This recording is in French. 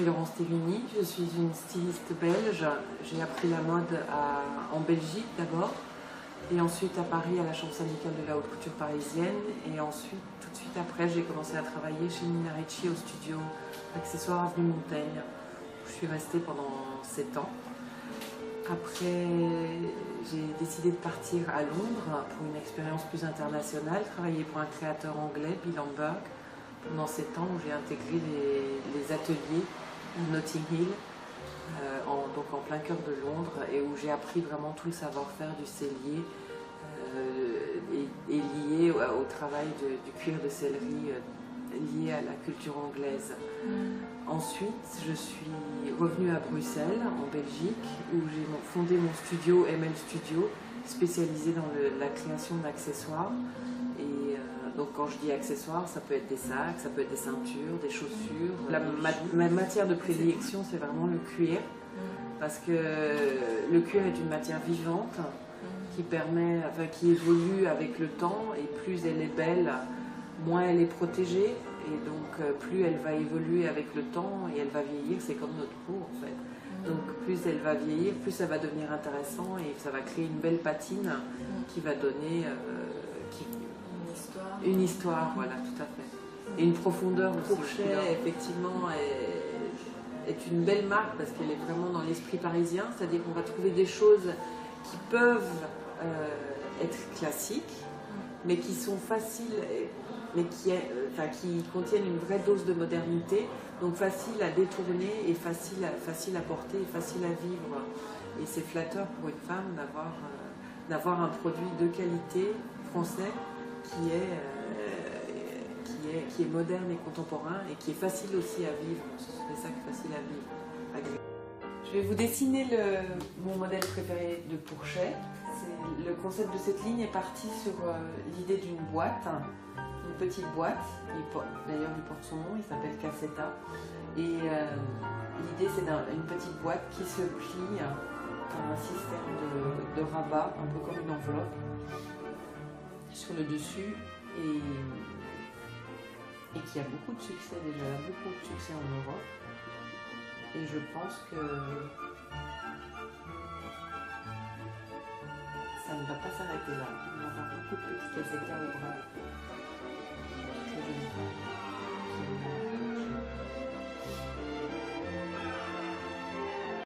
Laurence Thévigny, je suis une styliste belge. J'ai appris la mode en Belgique d'abord, et ensuite à Paris à la Chambre syndicale de la haute couture parisienne. Et ensuite, tout de suite après, j'ai commencé à travailler chez Nina Ricci au studio Accessoires Avenue Montaigne. Je suis restée pendant 7 ans. Après, j'ai décidé de partir à Londres pour une expérience plus internationale, travailler pour un créateur anglais, Bill Lamberg, pendant 7 ans où j'ai intégré les ateliers de Notting Hill, donc en plein cœur de Londres, et où j'ai appris vraiment tout le savoir-faire du sellier et lié au travail du cuir de sellerie lié à la culture anglaise. Ensuite, je suis revenue à Bruxelles, en Belgique, où j'ai fondé mon studio ML Studio, spécialisé dans la création d'accessoires. Et donc quand je dis accessoires, ça peut être des sacs, ça peut être des ceintures, des chaussures. Ma matière de prédilection, c'est vraiment le cuir, parce que le cuir est une matière vivante qui évolue avec le temps, et plus elle est belle, moins elle est protégée, et donc plus elle va évoluer avec le temps et elle va vieillir. C'est comme notre peau en fait. Donc plus elle va vieillir, plus ça va devenir intéressant et ça va créer une belle patine qui va donner une histoire, voilà, tout à fait. Et une profondeur aussi. Pourchet, effectivement, est une belle marque parce qu'elle est vraiment dans l'esprit parisien, c'est-à-dire qu'on va trouver des choses qui peuvent être classiques, mais qui sont faciles, mais qui contiennent une vraie dose de modernité, donc facile à détourner et facile à porter et facile à vivre. Et c'est flatteur pour une femme d'avoir un produit de qualité français qui est moderne et contemporain et qui est facile aussi à vivre. C'est ça qui est facile à vivre. Je vais vous dessiner mon modèle préféré de Pourchet. Le concept de cette ligne est parti sur l'idée d'une boîte, une petite boîte. D'ailleurs, il porte son nom, il s'appelle Cassetta. Et l'idée, c'est une petite boîte qui se plie par un système de rabat, un peu comme une enveloppe, sur le dessus, et qui a beaucoup de succès déjà, beaucoup de succès en Europe. Et je pense que ça ne va pas s'arrêter là. On va avoir beaucoup de petits Cassetta au bras. Très jolies femmes.